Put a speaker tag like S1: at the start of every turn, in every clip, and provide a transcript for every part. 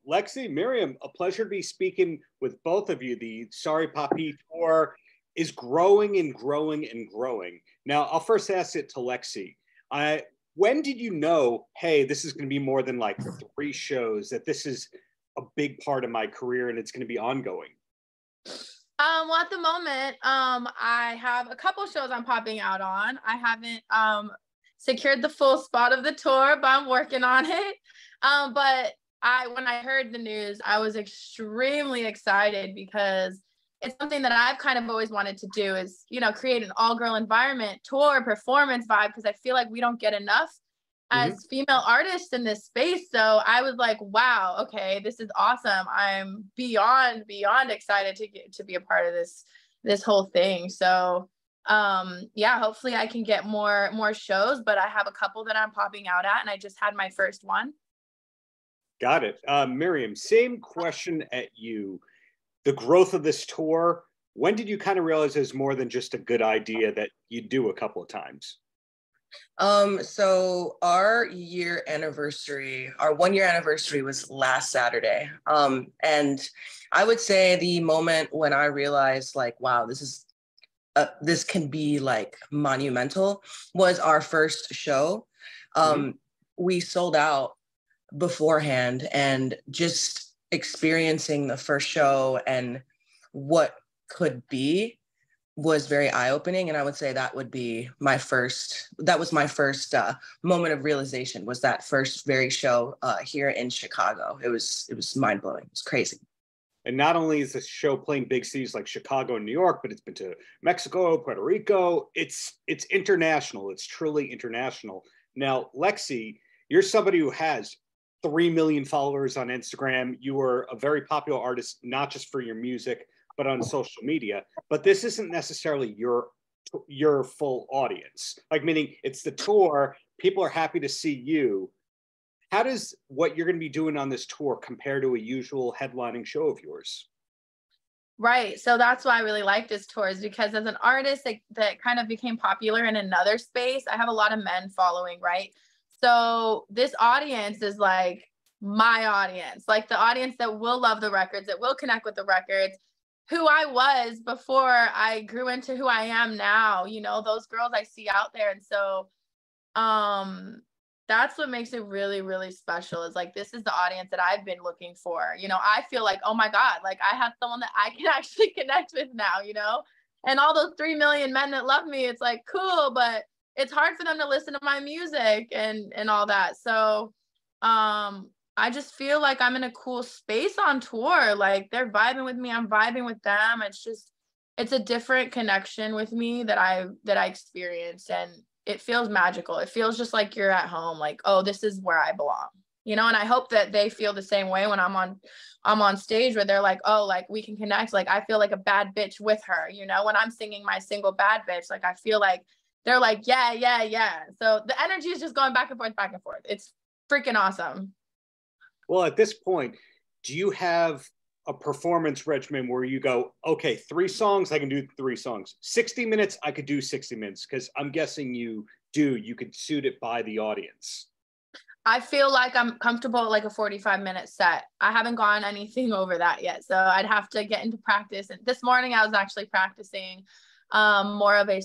S1: Lexxy, Miriam, a pleasure to be speaking with both of you. The Sorry Papi tour is growing and growing and growing. Now, I'll first ask it to Lexxy. When did you know, hey, this is going to be more than like 3 shows, that this is a big part of my career and it's going to be ongoing?
S2: Well, at the moment, I have a couple shows I'm popping out on. I haven't secured the full spot of the tour, but I'm working on it. But when I heard the news, I was extremely excited because it's something that I've kind of always wanted to do is, you know, create an all-girl environment, tour, performance vibe, because I feel like we don't get enough as female artists in this space. So I was like, wow, okay, this is awesome. I'm beyond excited to be a part of this whole thing. So yeah, hopefully I can get more shows, but I have a couple that I'm popping out at, and I just had my first one.
S1: Got it. Miriam, same question at you. The growth of this tour, when did you kind of realize it was more than just a good idea that you do a couple of times?
S3: So our 1 year anniversary was last Saturday. And I would say the moment when I realized like, wow, this can be like monumental was our first show. We sold out beforehand, and just experiencing the first show and what could be was very eye-opening. And I would say that was my first moment of realization, was that first very show here in Chicago. It was mind-blowing. It was crazy.
S1: And not only is this show playing big cities like Chicago and New York, but it's been to Mexico, Puerto Rico. It's international. It's truly international. Now, Lexxy, you're somebody who has 3 million followers on Instagram. You are a very popular artist, not just for your music, but on social media. But this isn't necessarily your full audience. Like, meaning it's the tour. People are happy to see you. How does what you're going to be doing on this tour compare to a usual headlining show of yours?
S2: Right. So that's why I really like this tour, is because as an artist that kind of became popular in another space, I have a lot of men following, right? So this audience is like my audience, like the audience that will love the records, that will connect with the records, who I was before I grew into who I am now, you know, those girls I see out there. And so that's what makes it really, really special, is like, this is the audience that I've been looking for. You know, I feel like, oh my God, like I have someone that I can actually connect with now, you know, and all those 3 million men that love me, it's like, cool, but it's hard for them to listen to my music and all that. So I just feel like I'm in a cool space on tour. Like, they're vibing with me, I'm vibing with them. It's a different connection with me that I experienced, and it feels magical. It feels just like you're at home, like, oh, this is where I belong, you know. And I hope that they feel the same way when I'm on stage, where they're like, oh, like we can connect. Like, I feel like a bad bitch with her, you know, when I'm singing my single Bad Bitch. Like, I feel like they're like, yeah, yeah, yeah. So the energy is just going back and forth, back and forth. It's freaking awesome.
S1: Well, at this point, do you have a performance regimen where you go, okay, 3 songs, I can do 3 songs. 60 minutes, I could do 60 minutes, because I'm guessing you could suit it by the audience.
S2: I feel like I'm comfortable at like a 45-minute set. I haven't gone anything over that yet, so I'd have to get into practice. And this morning I was actually practicing more of a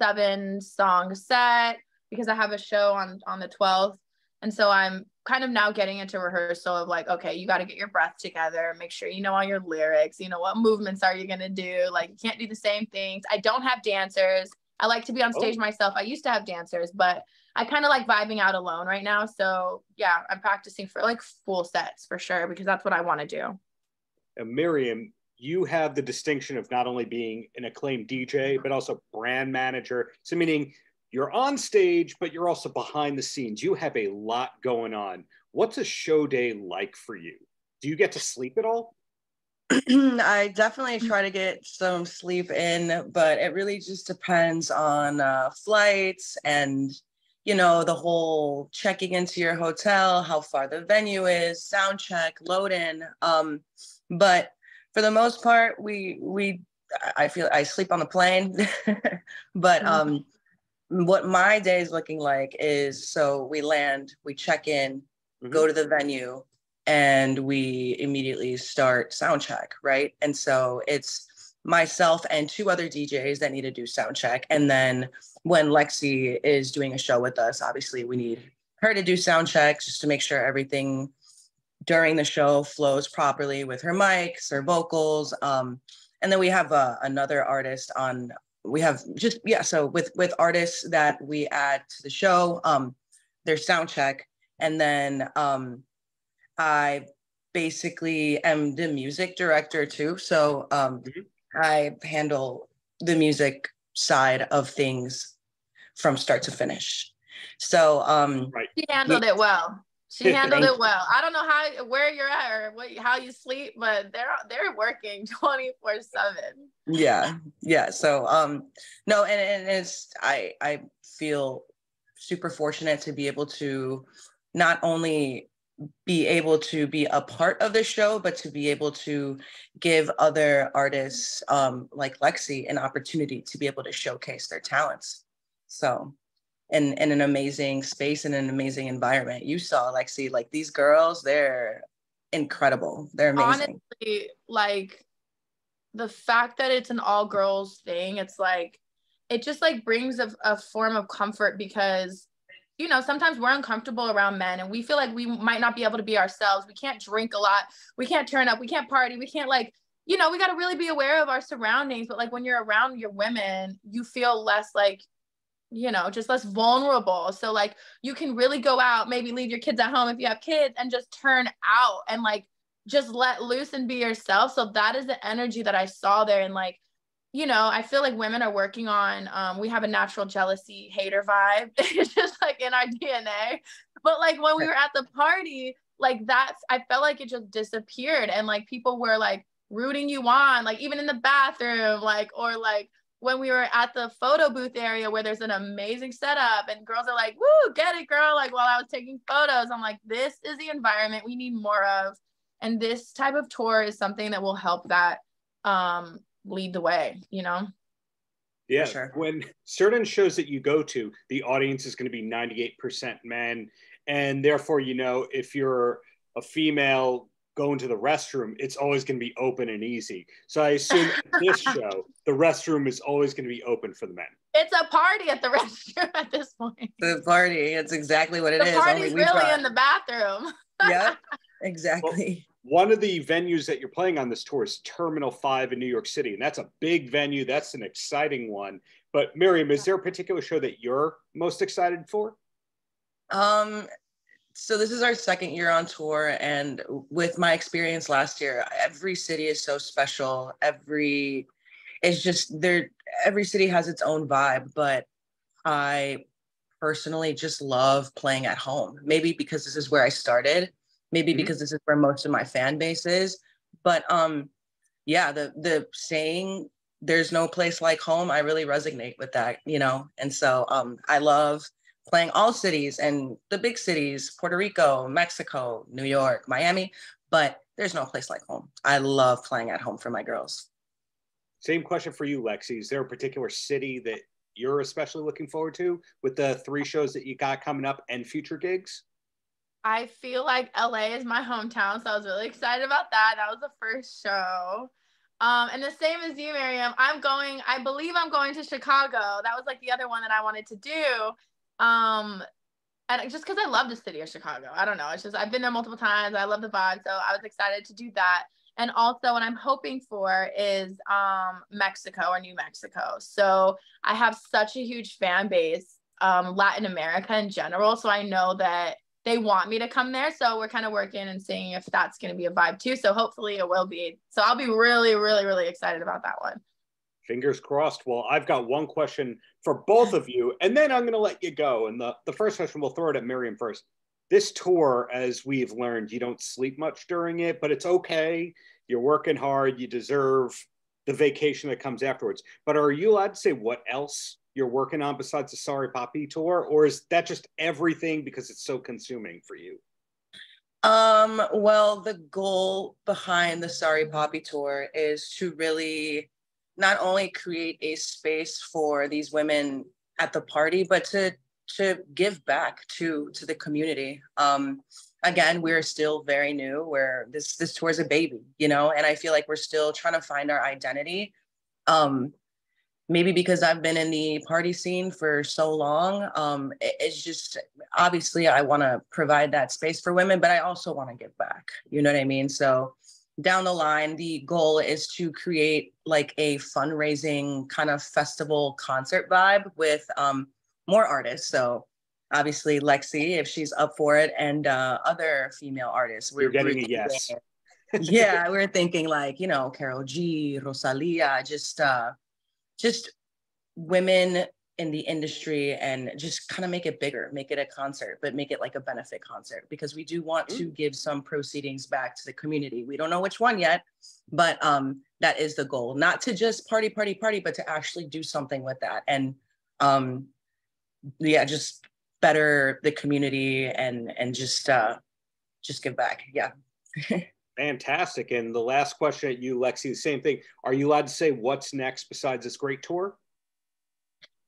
S2: 7-song set, because I have a show on the 12th. And so I'm kind of now getting into rehearsal of like, okay, you got to get your breath together, make sure you know all your lyrics, you know, what movements are you going to do? Like, you can't do the same things. I don't have dancers. I like to be on stage myself. I used to have dancers, but I kind of like vibing out alone right now. So yeah, I'm practicing for like full sets for sure, because that's what I want to do.
S1: And Miriam, you have the distinction of not only being an acclaimed DJ, but also brand manager. So meaning you're on stage, but you're also behind the scenes. You have a lot going on. What's a show day like for you? Do you get to sleep at all?
S3: I definitely try to get some sleep in, but it really just depends on flights and, you know, the whole checking into your hotel, how far the venue is, sound check, load in. But for the most part, I feel I sleep on the plane. But what my day is looking like is, so we land, we check in, go to the venue, and we immediately start sound check, right? And so it's myself and 2 other DJs that need to do sound check. And then when Lexxy is doing a show with us, obviously we need her to do sound checks just to make sure everything during the show flows properly with her mics, her vocals. And then we have another artist on, we have just, yeah, so with artists that we add to the show, their sound check. And then I basically am the music director too. So I handle the music side of things from start to finish. So
S2: she handled it well. She handled it well. I don't know where you're at or how you sleep, but they're working 24/7.
S3: Yeah. So no, and it's I feel super fortunate to be able to not only be able to be a part of the show, but to be able to give other artists like Lexxy an opportunity to be able to showcase their talents. So in an amazing space and an amazing environment. You saw Lexxy, like these girls, they're incredible. They're amazing.
S2: Honestly, like the fact that it's an all girls thing, it's like, it just like brings a form of comfort because you know, sometimes we're uncomfortable around men and we feel like we might not be able to be ourselves. We can't drink a lot. We can't turn up. We can't party. We can't like, you know, we got to really be aware of our surroundings. But like when you're around your women, you feel less like, you know, just less vulnerable. So like you can really go out, maybe leave your kids at home if you have kids and just turn out and like just let loose and be yourself. So that is the energy that I saw there. And like, you know, I feel like women are working on, we have a natural jealousy hater vibe. It's just like in our DNA. But like when we were at the party, like I felt like it just disappeared. And like people were like rooting you on, like even in the bathroom, like, or like when we were at the photo booth area where there's an amazing setup and girls are like, woo, get it, girl. Like while I was taking photos, I'm like, this is the environment we need more of. And this type of tour is something that will help that, lead the way, you know?
S1: Yeah,
S3: sure.
S1: When certain shows that you go to, the audience is going to be 98% men. And therefore, you know, if you're a female going to the restroom, it's always going to be open and easy. So I assume at this show, the restroom is always going to be open for the men.
S2: It's a party at the restroom at this point.
S3: The party, it's exactly what it is.
S2: The party's really in the bathroom.
S3: Yeah, exactly.
S1: Well, one of the venues that you're playing on this tour is Terminal 5 in New York City, and that's a big venue. That's an exciting one. But Miriam, is there a particular show that you're most excited for?
S3: So this is our second year on tour, and with my experience last year, every city is so special. Every city has its own vibe, but I personally just love playing at home. Maybe because this is where I started. Maybe because this is where most of my fan base is. But yeah, the saying, there's no place like home, I really resonate with that, you know? And so I love playing all cities and the big cities, Puerto Rico, Mexico, New York, Miami, but there's no place like home. I love playing at home for my girls.
S1: Same question for you, Lexxy. Is there a particular city that you're especially looking forward to with the 3 shows that you got coming up and future gigs?
S2: I feel like LA is my hometown, so I was really excited about that. That was the first show. And the same as you, Miriam, I believe I'm going to Chicago. That was like the other one that I wanted to do. And just because I love the city of Chicago. I don't know. It's just, I've been there multiple times. I love the vibe. So I was excited to do that. And also what I'm hoping for is Mexico or New Mexico. So I have such a huge fan base, Latin America in general. So I know that they want me to come there. So we're kind of working and seeing if that's going to be a vibe too. So hopefully it will be. So I'll be really, really, really excited about that one.
S1: Fingers crossed. Well, I've got one question for both of you, and then I'm going to let you go. And the first question, we'll throw it at Miriam first. This tour, as we've learned, you don't sleep much during it, but it's okay. You're working hard. You deserve the vacation that comes afterwards. But are you allowed to say what else you're working on besides the Sorry Papi tour, or is that just everything because it's so consuming for you?
S3: Well, the goal behind the Sorry Papi tour is to really not only create a space for these women at the party, but to give back to the community. again, we're still very new. This tour is a baby, you know, and I feel like we're still trying to find our identity. Maybe because I've been in the party scene for so long. It's just, obviously I want to provide that space for women, but I also want to give back. You know what I mean? So down the line, the goal is to create like a fundraising kind of festival concert vibe with more artists. So obviously Lexxy, if she's up for it, and other female artists.
S1: You're getting a yes.
S3: Yeah, we're thinking like, you know, Karol G, Rosalia, just women in the industry, and just kind of make it bigger, make it a concert, but make it like a benefit concert, because we do want to give some proceedings back to the community. We don't know which one yet, but that is the goal, not to just party, but to actually do something with that. And yeah, just better the community and just give back. Yeah.
S1: Fantastic. And the last question at you, Lexxy, the same thing. Are you allowed to say what's next besides this great tour?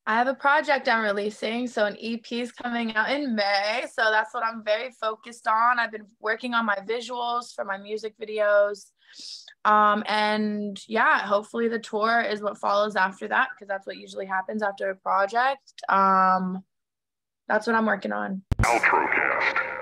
S2: I have a project I'm releasing. So an EP is coming out in May. So that's what I'm very focused on. I've been working on my visuals for my music videos. And yeah, hopefully the tour is what follows after that, because that's what usually happens after a project. That's what I'm working on.
S4: Paltrocast.